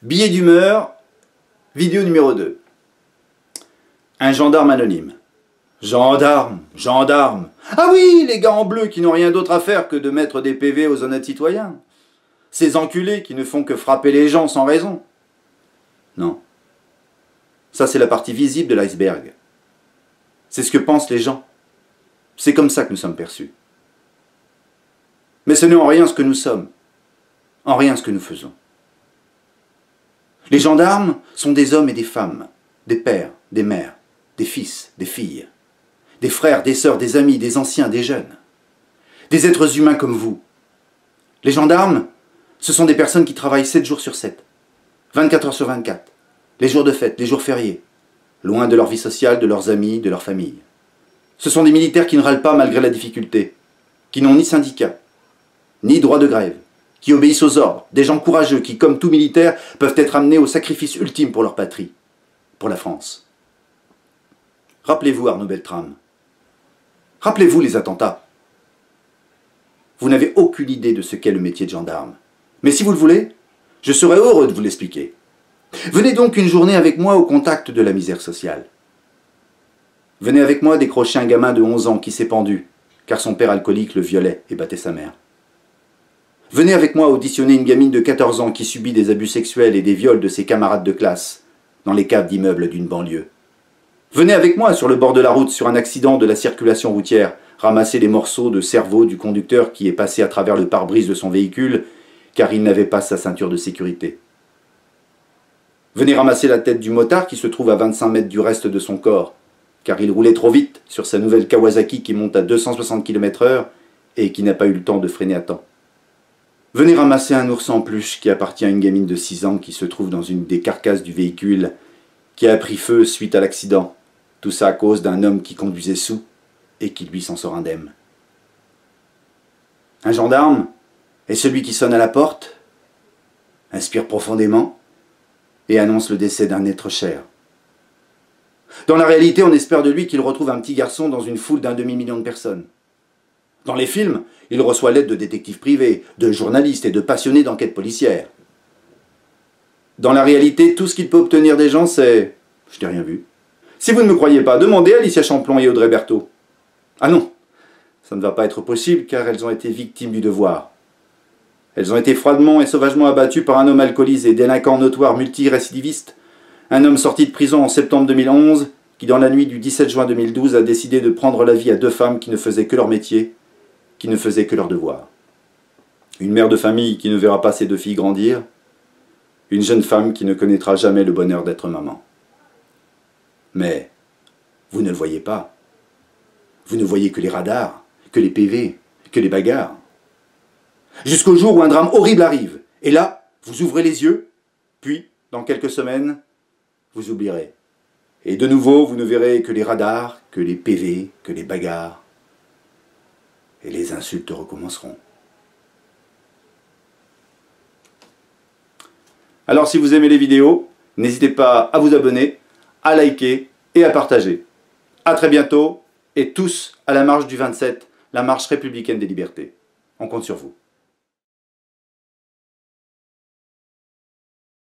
Billet d'humeur, vidéo numéro 2. Un gendarme anonyme. Gendarme, gendarme. Ah oui, les gars en bleu qui n'ont rien d'autre à faire que de mettre des PV aux honnêtes citoyens. Ces enculés qui ne font que frapper les gens sans raison. Non. Ça, c'est la partie visible de l'iceberg. C'est ce que pensent les gens. C'est comme ça que nous sommes perçus. Mais ce n'est en rien ce que nous sommes. En rien ce que nous faisons. Les gendarmes sont des hommes et des femmes, des pères, des mères, des fils, des filles, des frères, des sœurs, des amis, des anciens, des jeunes, des êtres humains comme vous. Les gendarmes, ce sont des personnes qui travaillent 7 jours sur 7, 24 heures sur 24, les jours de fête, les jours fériés, loin de leur vie sociale, de leurs amis, de leur famille. Ce sont des militaires qui ne râlent pas malgré la difficulté, qui n'ont ni syndicat, ni droit de grève, qui obéissent aux ordres, des gens courageux qui, comme tout militaire, peuvent être amenés au sacrifice ultime pour leur patrie, pour la France. Rappelez-vous Arnaud Beltrame. Rappelez-vous les attentats. Vous n'avez aucune idée de ce qu'est le métier de gendarme. Mais si vous le voulez, je serai heureux de vous l'expliquer. Venez donc une journée avec moi au contact de la misère sociale. Venez avec moi décrocher un gamin de 11 ans qui s'est pendu, car son père alcoolique le violait et battait sa mère. Venez avec moi auditionner une gamine de 14 ans qui subit des abus sexuels et des viols de ses camarades de classe dans les caves d'immeubles d'une banlieue. Venez avec moi sur le bord de la route sur un accident de la circulation routière, ramasser les morceaux de cerveau du conducteur qui est passé à travers le pare-brise de son véhicule car il n'avait pas sa ceinture de sécurité. Venez ramasser la tête du motard qui se trouve à 25 mètres du reste de son corps car il roulait trop vite sur sa nouvelle Kawasaki qui monte à 260 km/h et qui n'a pas eu le temps de freiner à temps. Venez ramasser un ours en peluche qui appartient à une gamine de 6 ans qui se trouve dans une des carcasses du véhicule qui a pris feu suite à l'accident. Tout ça à cause d'un homme qui conduisait saoul et qui lui s'en sort indemne. Un gendarme est celui qui sonne à la porte, inspire profondément et annonce le décès d'un être cher. Dans la réalité, on espère de lui qu'il retrouve un petit garçon dans une foule d'1 demi-million de personnes. Dans les films, il reçoit l'aide de détectives privés, de journalistes et de passionnés d'enquêtes policières. Dans la réalité, tout ce qu'il peut obtenir des gens, c'est « je n'ai rien vu ». Si vous ne me croyez pas, demandez à Alicia Champlon et Audrey Berthaud. Ah non, ça ne va pas être possible car elles ont été victimes du devoir. Elles ont été froidement et sauvagement abattues par un homme alcoolisé, délinquant notoire multirécidiviste, un homme sorti de prison en septembre 2011 qui, dans la nuit du 17 juin 2012, a décidé de prendre la vie à 2 femmes qui ne faisaient que leur métier, qui ne faisaient que leur devoir. Une mère de famille qui ne verra pas ses 2 filles grandir, une jeune femme qui ne connaîtra jamais le bonheur d'être maman. Mais vous ne le voyez pas. Vous ne voyez que les radars, que les PV, que les bagarres. Jusqu'au jour où un drame horrible arrive. Et là, vous ouvrez les yeux, puis, dans quelques semaines, vous oublierez. Et de nouveau, vous ne verrez que les radars, que les PV, que les bagarres. Et les insultes recommenceront. Alors si vous aimez les vidéos, n'hésitez pas à vous abonner, à liker et à partager. A très bientôt et tous à la marche du 27, la marche républicaine des libertés. On compte sur vous.